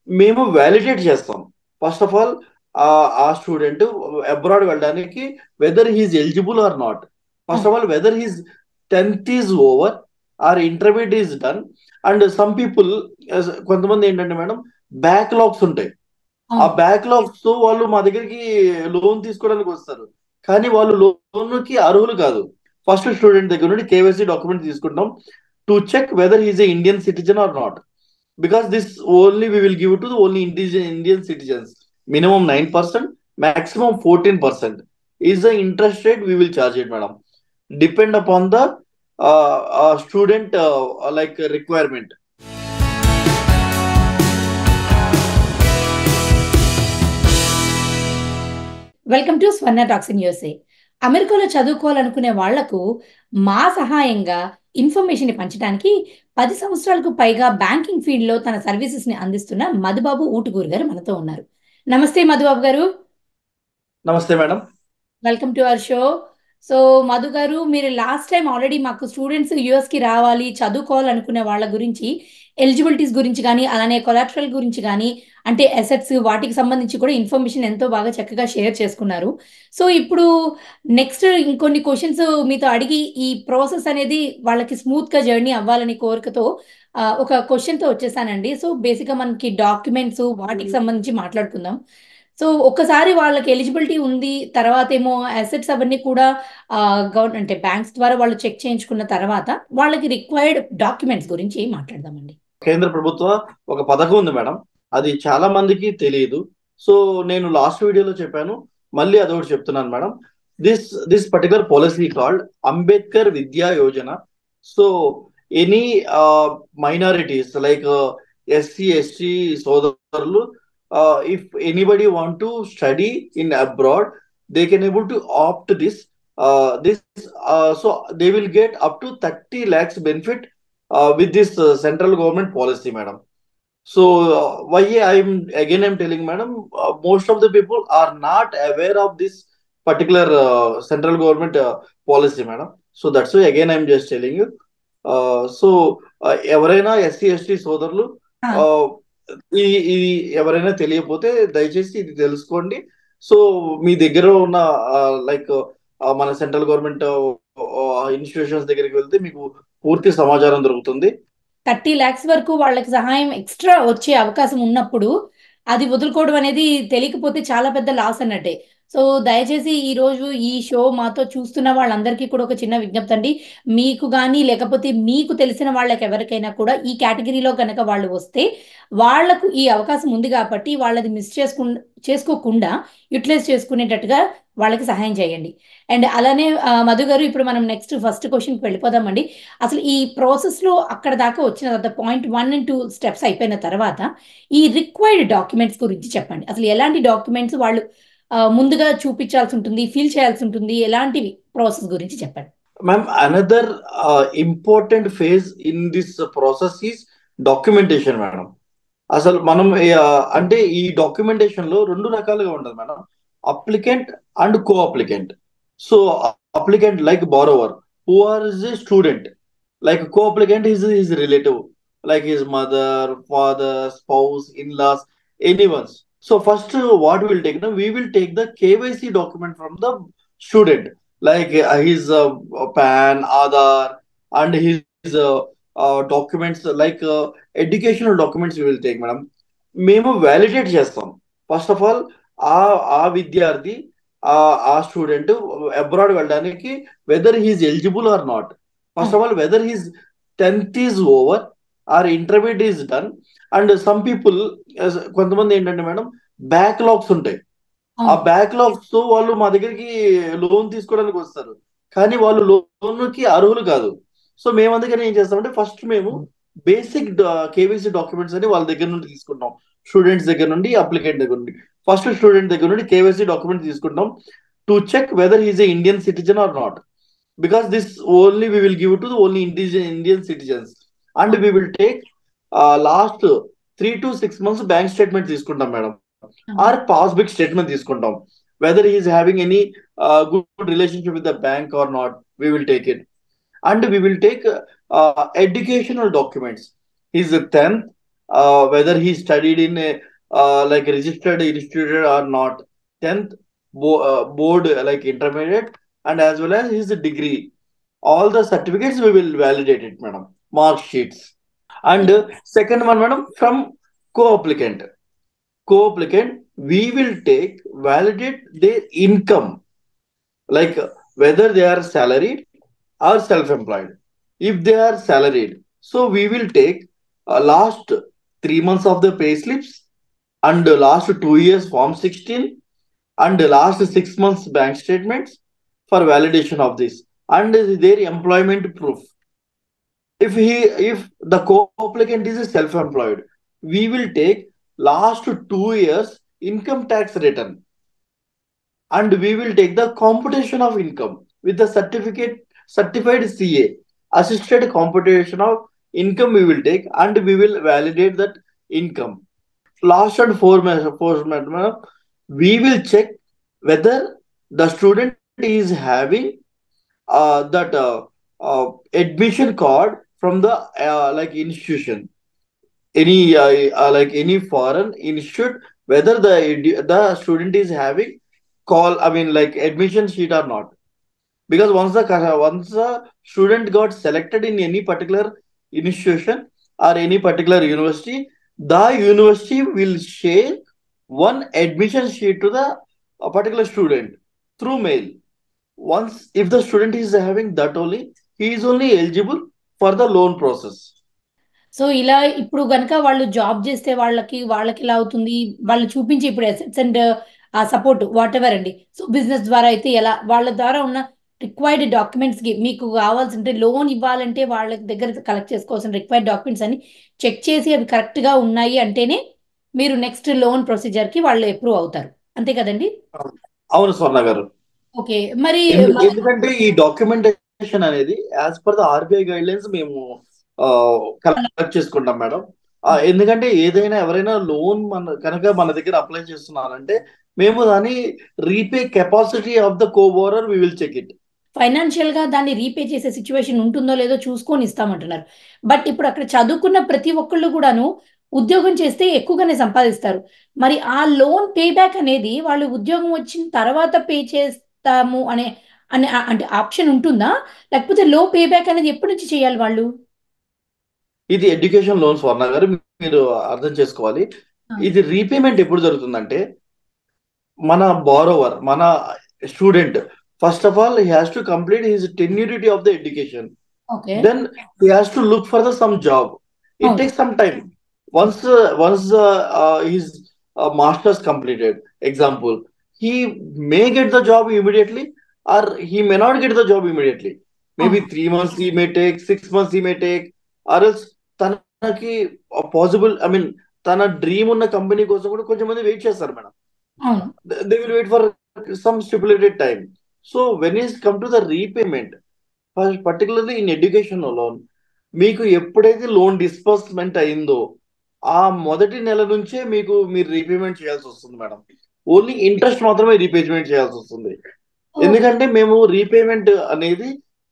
మేము వ్యాలిడేట్ చేస్తాం. First of all ఆ స్టూడెంట్ అబ్రాడ్ వెళ్ళడానికి whether he's eligible or not. First అవును. Of all whether he's 10th is over or intermediate is done. And some people, కొంతమంది ఏంటంటే madam, backlogs ఉంటాయి. ఆ అవును. బ్యాక్లాగ్స్ తో వాళ్ళు మా దగ్గరికి లోన్ తీసుకోవడానికి వస్తారు, కానీ వాళ్ళు లోన్ కి అర్హులు కాదు. ఫస్ట్ స్టూడెంట్ దగ్గర నుండి కేవైసీ డాక్యుమెంట్ తీసుకుంటాం to check whether is a Indian citizen or not. Because this only we will give it to the only Indian citizens. Minimum 9%, maximum 14% is the interest rate we will charge it, madam. Depend upon the student like requirement. Welcome to Swarna talks in USA. అమెరికాలో చదువుకోవాలనుకునే వాళ్లకు మా సహాయంగా information పంచడానికి 10 సంవత్సరాలకు పైగా banking field లో తన services ని అందిస్తున్న మధుబాబు ఊటుకూరు గారు మనతో ఉన్నారు. నమస్తే మధుబాబు గారు. నమస్తే madam. Welcome to our show. So Madhu గారు, మీరు లాస్ట్ టైం ఆల్రెడీ మాకు స్టూడెంట్స్ కి రావాలి చదువుకోవాలనుకునే వాళ్ళ గురించి, ఎలిజిబిలిటీస్ గురించి కానీ, అలానే కొలాటరల్ గురించి కానీ, అంటే అసెట్స్ వాటికి సంబంధించి కూడా ఇన్ఫర్మేషన్ ఎంతో బాగా చక్కగా షేర్ చేసుకున్నారు. సో ఇప్పుడు నెక్స్ట్ ఇంకొన్ని క్వశ్చన్స్ మీతో అడిగి ఈ ప్రాసెస్ అనేది వాళ్ళకి స్మూత్ గా జర్నీ అవ్వాలని కోరికతో ఒక క్వశ్చన్ తో వచ్చేసానండి. సో బేసిక్ గా మనకి డాక్యుమెంట్స్ వాటికి సంబంధించి మాట్లాడుకుందాం. సో ఒక్కసారి వాళ్ళకి ఎలిజిబిలిటీ ఉంది, తర్వాత ఏమో అసెట్స్ అవన్నీ కూడా గవర్నమెంట్ అంటే బ్యాంక్స్ ద్వారా వాళ్ళు చెక్ చేయించుకున్న తర్వాత వాళ్ళకి రిక్వైర్డ్ డాక్యుమెంట్స్ గురించి మాట్లాడదామండి. కేంద్ర ప్రభుత్వ ఒక పథకం ఉంది మేడం, అది చాలా మందికి తెలియదు. సో నేను లాస్ట్ వీడియోలో చెప్పాను, మళ్ళీ అదొకటి చెప్తున్నాను madam. This particular policy called Ambedkar Vidya Yojana. So any minorities like SC ST సోదరులు, if anybody want to study in abroad, they can able to opt this so they will get up to 30 lakhs benefit with this central government policy, madam. So why I'm telling, madam, most of the people are not aware of this particular central government policy, madam. So that's why again I'm just telling you. So ఎవరైనా SC ST సోదరులు, ఆ, uh, ఇది ఎవరైనా తెలియకపోతే దయచేసి ఇది తెలుసుకోండి. So మీ దగ్గర ఉన్న లైక్ మన సెంట్రల్ గవర్నమెంట్ ఇన్స్టిట్యూషన్స్ దగ్గరికి వెళ్తే మీకు పూర్తి సమాచారం దొరుకుతుంది. 30 lakhs వరకు వాళ్ళకి సహాయం ఎక్స్ట్రా వచ్చే అవకాశం ఉన్నప్పుడు అది వదులుకోవడం అనేది తెలియకపోతే చాలా పెద్ద లాస్ అన్నట్టే. సో దయచేసి ఈ రోజు ఈ షో మాతో చూస్తున్న వాళ్ళందరికీ కూడా ఒక చిన్న విజ్ఞప్తి అండి. మీకు కానీ లేకపోతే మీకు తెలిసిన వాళ్ళకి ఎవరికైనా కూడా ఈ కేటగిరీలో కనుక వాళ్ళు వస్తే వాళ్లకు ఈ అవకాశం ఉంది కాబట్టి వాళ్ళది చేసుకోకుండా యూటిలైజ్ చేసుకునేటట్టుగా వాళ్ళకి సహాయం చేయండి. అండ్ అలానే మధు గారు, ఇప్పుడు మనం నెక్స్ట్ ఫస్ట్ క్వశ్చన్కి వెళ్ళిపోదామండి. అసలు ఈ ప్రాసెస్ లో అక్కడ దాకా వచ్చిన తర్వాత పాయింట్ 1 and 2 స్టెప్స్ అయిపోయిన తర్వాత ఈ రిక్వైర్డ్ డాక్యుమెంట్స్ గురించి చెప్పండి. అసలు ఎలాంటి డాక్యుమెంట్స్ వాళ్ళు ముందుగా చూపించాల్సి ఉంటుంది, ఫిల్ చేయాల్సి ఉంటుంది, ఎలాంటివి ప్రాసెస్ గురించి చెప్పండి. Ma'am, another important phase in this process is documentation madam. అసలు మనం అంటే ఈ డాక్యుమెంటేషన్ లో రెండు రకాలుగా ఉంటుంది madam, applicant and co-applicant. So applicant like borrower who are is a student, like co-applicant is his relative, like his mother, father, spouse, in-laws, anyone's. So first what we will take now, we will take the KYC document from the student, like his PAN, Aadhaar, and his documents like educational documents we will take, madam. మేము validate చేస్తాం. First of all ఆ ఆ విద్యార్థి, ఆ student abroad వెళ్ళడానికి whether he's eligible or not. First of all whether he's 10th is over or intermediate is done. And some people, కొంతమంది ఏంటంటే madam, backlogs ఉంటాయి. ఆ బ్యాక్లాగ్స్ తో వాళ్ళు మా దగ్గరికి లోన్ తీసుకోవడానికి వస్తారు, కానీ వాళ్ళు లోన్ కి అర్హులు కాదు. సో మేము అందుకని ఏం చేస్తామంటే, ఫస్ట్ మేము బేసిక్ కేవైసీ డాక్యుమెంట్స్ అని వాళ్ళ దగ్గర నుండి తీసుకుంటాం, స్టూడెంట్స్ దగ్గర నుండి, అప్లికెంట్ దగ్గర నుండి. ఫస్ట్ స్టూడెంట్ దగ్గర నుండి కేవైసీ డాక్యుమెంట్ తీసుకుంటాం to check whether is a Indian citizen or not. Because this only we will give it to the only Indian citizens. And we will take last 3 to 6 months bank statement తీసుకుంటాం madam, or passbook statement తీసుకుంటాం. Whether he's having any good relationship with the bank or not, we will take it. And we will take educational documents, his 10th, whether he studied in a like registered institute or not, 10th board like intermediate, and as well as his degree, all the certificates we will validate it, madam, mark sheets. And second one, madam, from co-applicant. Co-applicant, we will take validate their income, like whether they are salaried or self-employed. If they are salaried, so we will take last 3 months of the pay slips, and last 2 years form 16, and last 6 months bank statements for validation of this, and their employment proof. If the co-applicant is self-employed, we will take last 2 years income tax return, and we will take the computation of income with the certified CA, assisted computation of income we will take, and we will validate that income. Last and foremost, we will check whether the student is having that admission card from the like institution, any like any foreign institute, whether the student is having call, I mean, like admission sheet or not. Because once the student got selected in any particular institution or any particular university, the university will share one admission sheet to the particular student through mail. Once, if the student is having that only, he is only eligible for the loan process. So ఇలా ఇప్పుడు గనక వాళ్ళు job చేస్తే వాళ్ళకి ఇలా అవుతుంది. వాళ్ళు చూపించే ఇప్పుడు అసెట్స్ అండ్ ఆ సపోర్ట్ వాట్ ఎవర్ అండి. సో బిజినెస్ ద్వారా అయితే ఎలా వాళ్ళ ద్వారా ఉన్న రిక్వైర్డ్ డాక్యుమెంట్స్ కి మీకు కావాల్సింటే లోన్ ఇవ్వాలంటే వాళ్ళ దగ్గర కలెక్ట్ చేసుకోవాల్సిన రిక్వైర్డ్ డాక్యుమెంట్స్ అని చెక్ చేసి అవి కరెక్ట్ గా ఉన్నాయి అంటేనే మీరు నెక్స్ట్ లోన్ ప్రొసీజర్ కి వాళ్ళు అప్రూవ్ అవుతారు. అంతే కదండి? అవును స్వర్ణ గారు. ఓకే. మరి ఎందుకంటే ఈ డాక్యుమెంటేషన్ అనేది as per the RBI guide lines మేము కలెక్ట్ చేసుకుంటాం మేడం. ఎందుకంటే ఏదైనా ఎవరైనా లోన్ కనుక మన దగ్గర అప్లై చేస్తున్నారంటే మేము దాని repay capacity of the co-borrower we will check it. Financial గా దాన్ని రీపే చేసే సిచ్యువేషన్ ఉంటుందో లేదో చూసుకొని ఇస్తామంటున్నారు. బట్ ఇప్పుడు అక్కడ చదువుకున్న ప్రతి ఒక్కళ్ళు కూడాను ఉద్యోగం చేస్తే ఎక్కువగానే సంపాదిస్తారు. మరి ఆ లోన్ పే బ్యాక్ అనేది వాళ్ళు ఉద్యోగం వచ్చిన తర్వాత పే చేస్తాము అనే అనే అంటే ఆప్షన్ ఉంటుందా? లేకపోతే లో పే బ్యాక్ అనేది ఎప్పటి నుంచి చేయాలి వాళ్ళు? ఇది ఎడ్యుకేషన్ లోన్స్ వర్ణ గారు, మీరు అర్థం చేసుకోవాలి. ఇది రీపేమెంట్ ఎప్పుడు జరుగుతుందంటే, మన బారోవర్, మన student, first of all he has to complete his tenurity of the education. Then he has to look for some job. It takes some time. Once his master's completed, example, he may get the job immediately, or he may not get the job immediately. Maybe 3 months he may take, 6 months he may take, or else తనకి possible, I mean తన dream ఉన్న company కోసం కూడా కొంచెం మంది wait చేస్తారు madam. They will wait for some stipulated time. So when is come to the repayment, particularly in education loan, మీకు ఎప్పుడైతే లోన్ డిస్బర్స్మెంట్ అయిందో ఆ మొదటి నెల నుంచే మీరు రీపేమెంట్ చేయాల్సి వస్తుంది మేడం. ఓన్లీ ఇంట్రెస్ట్ మాత్రమే రీపేమెంట్ చేయాల్సి వస్తుంది. ఎందుకంటే మేము రీపేమెంట్ అనేది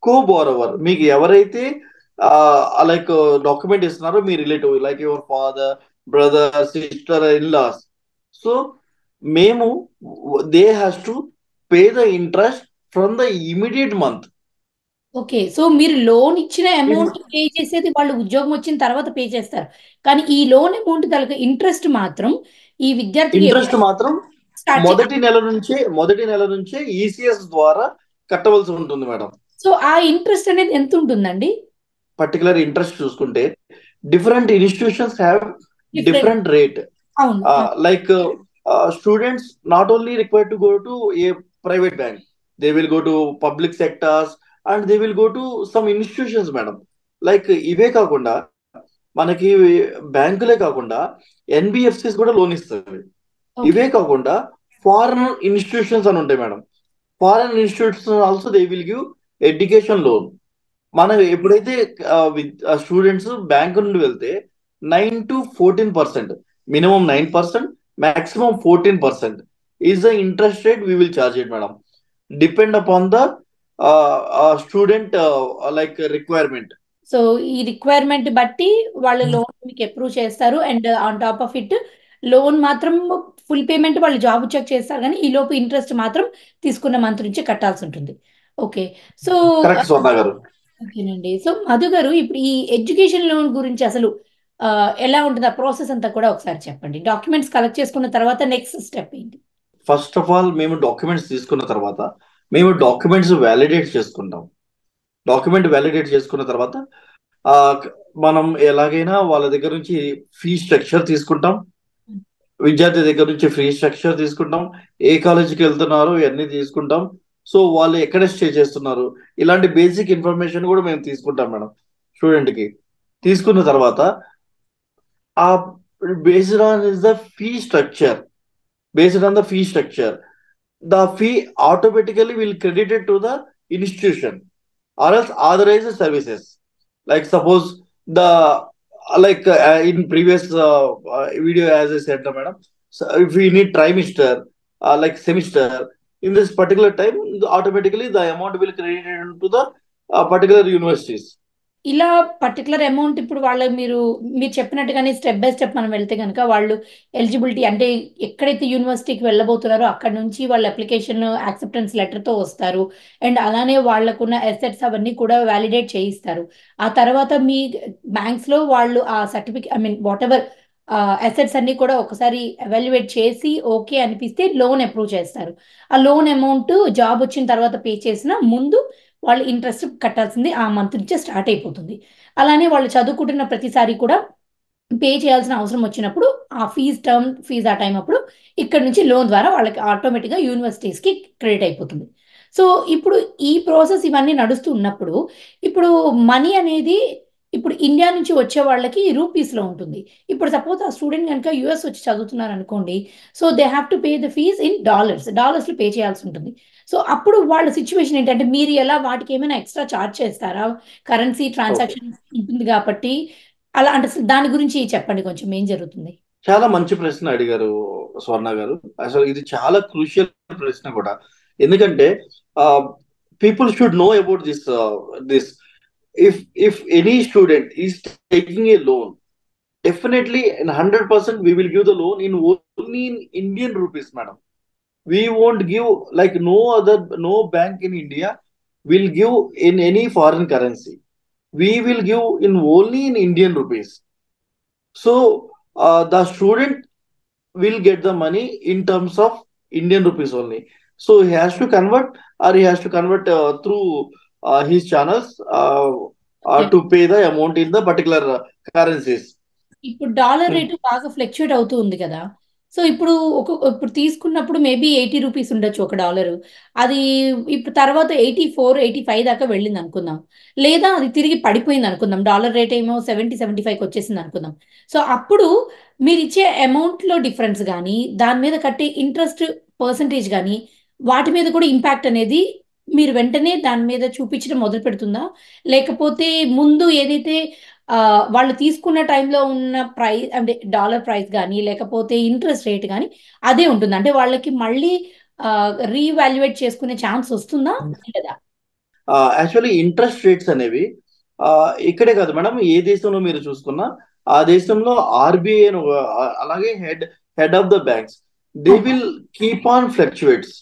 కో బోరవర్, మీకు ఎవరైతే లైక్ డాక్యుమెంట్ ఇస్తున్నారో మీ relative, like your father, brother, sister, in-laws. So మేము they has to pay the interest from the immediate month. Okay. So మీరు లోన్ ఇచ్చిన అమౌంట్ పే చేసేది వాళ్ళు ఉద్యోగం వచ్చిన తర్వాత పే చేస్తారు. కానీ ఈ లోన్ అమౌంట్ తాలూకా ఇంట్రెస్ట్ మాత్రం ఈ విద్యార్థికి ఇంట్రెస్ట్ మాత్రం మొదటి నెల నుంచే ఈసీఎస్ ద్వారా కట్టవలసి ఉంటుంది మేడం. సో ఆ ఇంట్రెస్ట్ అనేది ఎంత ఉంటుందండి? పర్టికులర్ ఇంట్రెస్ట్ చూసుకుంటే different institutions have different rate. Like students not only required to go to A private bank, they will go to public sectors and they will go to some institutions madam. Like ఇవే కాకుండా మనకి బ్యాంకులే కాకుండా NBFCs కూడా loan ఇస్తుంది. ఇవే కాకుండా foreign institutions అని ఉంటాయి madam. Foreign institutes also they will give education loan. మనం ఎప్పుడైతే స్టూడెంట్స్ బ్యాంకు నుండి వెళ్తే 9 to 14%, minimum 9%, maximum 14% is the interest rate we will charge it madam, depend upon the student like requirement. So ఈ requirement బట్టి వాళ్ళు loan మీకు approve చేస్తారు. And on top of it loan మాత్రం ఫుల్ పేమెంట్ వాళ్ళు job check చేస్తారు, కానీ ఈ లోపు ఇంట్రెస్ట్ మాత్రం తీసుకున్న మంత్ నుంచి కట్టాల్సి ఉంటుంది. ఓకే. సో కరెక్ట్ స్వర్ణ గారు. ఓకేనండి. సో మధు గారు, ఇప్పుడు ఈ ఎడ్యుకేషన్ లోన్ గురించి అసలు ఎలా ఉంటుంది ఆ ప్రాసెస్ అంతా కూడా ఒకసారి చెప్పండి. డాక్యుమెంట్స్ కలెక్ట్ చేసుకున్న తర్వాత నెక్స్ట్ స్టెప్ ఏంటి? ఫస్ట్ ఆఫ్ ఆల్ మేము డాక్యుమెంట్స్ తీసుకున్న తర్వాత మేము డాక్యుమెంట్స్ వ్యాలిడేట్ చేసుకుంటాం. డాక్యుమెంట్ వ్యాలిడేట్ చేసుకున్న తర్వాత ఆ, మనం ఎలాగైనా వాళ్ళ దగ్గర నుంచి ఫీ స్ట్రక్చర్ తీసుకుంటాం. విద్యార్థి దగ్గర నుంచి ఫీ స్ట్రక్చర్ తీసుకుంటాం. ఏ కాలేజీకి వెళ్తున్నారో ఇవన్నీ తీసుకుంటాం. సో వాళ్ళు ఎక్కడ స్టే చేస్తున్నారు, ఇలాంటి బేసిక్ ఇన్ఫర్మేషన్ కూడా మేము తీసుకుంటాం మేడం. స్టూడెంట్కి తీసుకున్న తర్వాత ఆ based on is the fee structure, based on the fee structure, the fee automatically will credited to the institution or else authorized services. Like suppose the in previous video as I said, madam, so if we need trimester like semester, in this particular time, automatically the amount will credited to the particular universities. ఇలా particular amount ఇప్పుడు వాళ్ళ మీరు చెప్పినట్టుగానే step by step మనం వెళ్తే కనుక వాళ్ళు eligibility అంటే ఎక్కడైతే యూనివర్సిటీకి వెళ్ళబోతున్నారో అక్కడ నుంచి వాళ్ళ అప్లికేషన్ యాక్సెప్టెన్స్ లెటర్తో వస్తారు. అండ్ అలానే వాళ్ళకున్న అసెట్స్ అవన్నీ కూడా వ్యాలిడేట్ చేయిస్తారు. ఆ తర్వాత మీ బ్యాంక్స్లో వాళ్ళు ఆ సర్టిఫికేట్ వాట్ ఎవర్ అసెట్స్ అన్ని కూడా ఒకసారి ఎవాల్యుయేట్ చేసి ఓకే అనిపిస్తే లోన్ అప్రూవ్ చేస్తారు. ఆ లోన్ అమౌంట్ జాబ్ వచ్చిన తర్వాత పే చేసిన ముందు వాళ్ళు ఇంట్రెస్ట్ కట్టాల్సింది ఆ మంత్ నుంచే స్టార్ట్ అయిపోతుంది. అలానే వాళ్ళు చదువుకుంటున్న ప్రతిసారి కూడా పే చేయాల్సిన అవసరం వచ్చినప్పుడు ఆ టర్మ్ ఫీజ్ ఆ టైం అప్పుడు ఇక్కడ నుంచి లోన్ ద్వారా వాళ్ళకి ఆటోమేటిక్గా యూనివర్సిటీస్కి క్రెడిట్ అయిపోతుంది. సో ఇప్పుడు ఈ ప్రాసెస్ ఇవన్నీ నడుస్తూ ఉన్నప్పుడు ఇప్పుడు మనీ అనేది ఇప్పుడు ఇండియా నుంచి వచ్చే వాళ్ళకి రూపీస్లో ఉంటుంది. ఇప్పుడు సపోజ్ ఆ స్టూడెంట్ కనుక యూఎస్ వచ్చి చదువుతున్నారు అనుకోండి, so they have to pay the fees in డాలర్స్లో పే చేయాల్సి ఉంటుంది. సో అప్పుడు వాళ్ళ సిచ్యువేషన్ ఏంటంటే మీరు ఎలా వాటికి ఏమైనా ఎక్స్ట్రా ఛార్జ్ చేస్తారా? కరెన్సీ ఓకే, ట్రాన్సాక్షన్ ఉంటుంది కాబట్టి అలా అంటే అసలు దాని గురించి చెప్పండి కొంచెం ఏం జరుగుతుంది? చాలా మంచి ప్రశ్న అడిగారు స్వర్ణ గారు. అసలు ఇది చాలా క్రూషియల్ ప్రశ్న కూడా. ఎందుకంటే people should know about this. If any student is taking a loan, definitely in 100% we will give the loan in only in Indian rupees, madam. We won't give like no bank in India will give in any foreign currency. We will give in only in Indian rupees. So the student will get the money in terms of Indian rupees only. So he has to convert, or he has to convert through his channels to pay the amount in the particular currencies. ఇప్పుడు dollar rate బాగా fluctuate అవుతూ ఉంది కదా. So ఇప్పుడు ఇప్పుడు తీసుకున్నప్పుడు maybe 80 rupees ఉండొచ్చు ఒక డాలరు. అది ఇప్పుడు తర్వాత 84, 85 దాకా వెళ్ళింది అనుకుందాం. లేదా అది తిరిగి పడిపోయింది అనుకుందాం. డాలర్ రేట్ ఏమో 70, 75కి వచ్చేసింది అనుకుందాం. సో అప్పుడు మీరు ఇచ్చే అమౌంట్లో డిఫరెన్స్ కానీ దాని మీద కట్టే ఇంట్రెస్ట్ పర్సంటేజ్ కానీ వాటి మీద కూడా ఇంపాక్ట్ అనేది మీరు వెంటనే దాని మీద చూపించడం మొదలు పెడుతుందా? లేకపోతే ముందు ఏదైతే వాళ్ళు తీసుకున్న టైంలో ఉన్న ప్రైస్ అంటే డాలర్ ప్రైస్ కానీ లేకపోతే ఇంట్రెస్ట్ రేట్ కానీ అదే ఉంటుంది, అంటే వాళ్ళకి మళ్ళీ రీవాల్యుయేట్ చేసుకునే ఛాన్స్ వస్తుందా లేదా? యాక్చువల్లీ ఇంట్రెస్ట్ రేట్స్ అనేవి ఇక్కడే కాదు మేడం, ఏ దేశంలో మీరు చూసుకున్నా ఆ దేశంలో ఆర్బీఐ అలాగే head of the banks they will keep on fluctuates.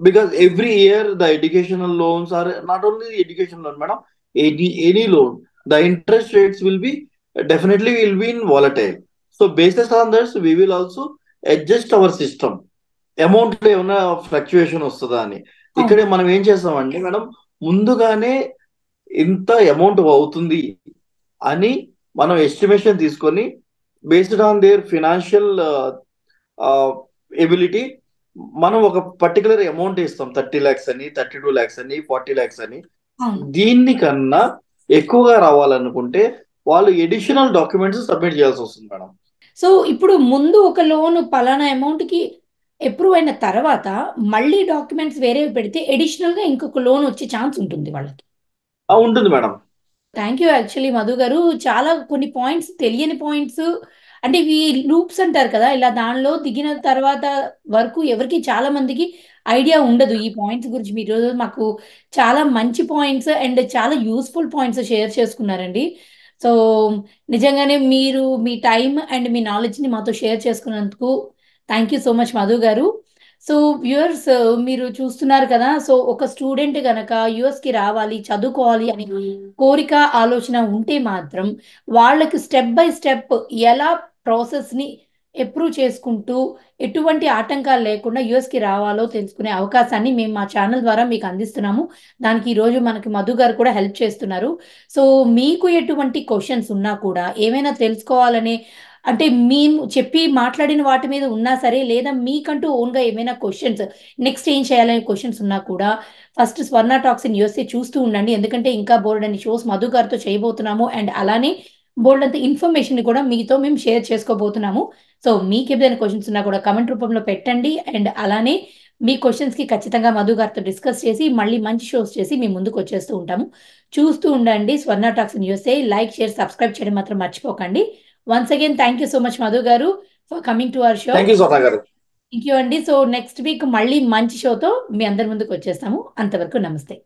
Because every year the educational loans are not only the education loan, madam, any loan, the interest rates will be definitely will be in volatile. So based on this, we will also adjust our system. Amount లో ఏమైనా fluctuation వస్తుందా అని ఇక్కడే మనం ఏం చేస్తామంటే madam, ముందుగానే ఇంత అమౌంట్ అవుతుంది అని మనం ఎస్టిమేషన్ తీసుకొని based on their financial ability మనం ఒక పర్టికులర్ అమౌంట్ ఇస్తాం. 30 lakhs అని, 32 lakhs అని, 40 lakhs అని. దీన్ని కన్నా ఎక్కువగా రావాలనుకుంటే వాళ్ళు ఎడిషనల్ డాక్యుమెంట్స్ సబ్మిట్ చేయాల్సి వస్తుంది మేడం. సో ఇప్పుడు ముందు ఒక లోన్ పలానా అమౌంట్ కి అప్రూవ్ అయిన తర్వాత మళ్ళీ డాక్యుమెంట్స్ వేరే పెడితే అడిషనల్ గా ఇంకొక లోన్ వచ్చే ఛాన్స్ ఉంటుంది వాళ్ళకి. ఉంటుంది madam. Thank you actually Madhu గారు, చాలా కొన్ని పాయింట్స్ తెలియని పాయింట్స్ అంటే ఇవి లూప్స్ అంటారు కదా, ఇలా దానిలో దిగిన తర్వాత వరకు ఎవరికి చాలా మందికి ఐడియా ఉండదు ఈ పాయింట్స్ గురించి. మీరు ఈరోజు మాకు చాలా మంచి పాయింట్స్ అండ్ చాలా యూస్ఫుల్ పాయింట్స్ షేర్ చేసుకున్నారండి. సో నిజంగానే మీరు మీ టైం అండ్ మీ నాలెడ్జ్ని మాతో షేర్ చేసుకున్నందుకు thank you so much Madhu garu. So viewers, మీరు చూస్తున్నారు కదా, సో ఒక స్టూడెంట్ గనక యుఎస్కి రావాలి చదువుకోవాలి అని కోరిక ఆలోచన ఉంటే మాత్రం వాళ్ళకి స్టెప్ బై స్టెప్ ఎలా ప్రాసెస్ని అప్రూవ్ చేసుకుంటూ ఎటువంటి ఆటంకాలు లేకుండా యుఎస్కి రావాలో తెలుసుకునే అవకాశాన్ని మేము మా ఛానల్ ద్వారా మీకు అందిస్తున్నాము. దానికి ఈరోజు మనకి మధు గారు కూడా హెల్ప్ చేస్తున్నారు. సో మీకు ఎటువంటి క్వశ్చన్స్ ఉన్నా కూడా, ఏమైనా తెలుసుకోవాలనే అంటే మేము చెప్పి మాట్లాడిన వాటి మీద ఉన్నా సరే, లేదా మీకంటూ ఓన్గా ఏమైనా క్వశ్చన్స్ నెక్స్ట్ ఏం చేయాలనే క్వశ్చన్స్ ఉన్నా కూడా first Swarna talks in USA చూస్తూ ఉండండి. ఎందుకంటే ఇంకా బోల్డ్ అని షోస్ మధు గారితో చేయబోతున్నాము అండ్ అలానే బోల్డ్ అంత ఇన్ఫర్మేషన్ కూడా మీతో మేము షేర్ చేసుకోబోతున్నాము. సో మీకు ఏదైనా క్వశ్చన్స్ ఉన్నా కూడా కమెంట్ రూపంలో పెట్టండి అండ్ అలానే మీ క్వశ్చన్స్కి ఖచ్చితంగా మధు గారితో డిస్కస్ చేసి మళ్ళీ మంచి షోస్ చేసి మీ ముందుకు వచ్చేస్తూ ఉంటాము. చూస్తూ ఉండండి Swarna talks in USA. Like share subscribe చేయడం మాత్రం మర్చిపోకండి. Once again thank you so much Madhu garu for coming to our show. Thank you Swarna garu. Thank you అండి. సో నెక్స్ట్ వీక్ మళ్ళీ మంచి షోతో మీ అందరి ముందుకు వచ్చేస్తాము. అంతవరకు నమస్తే.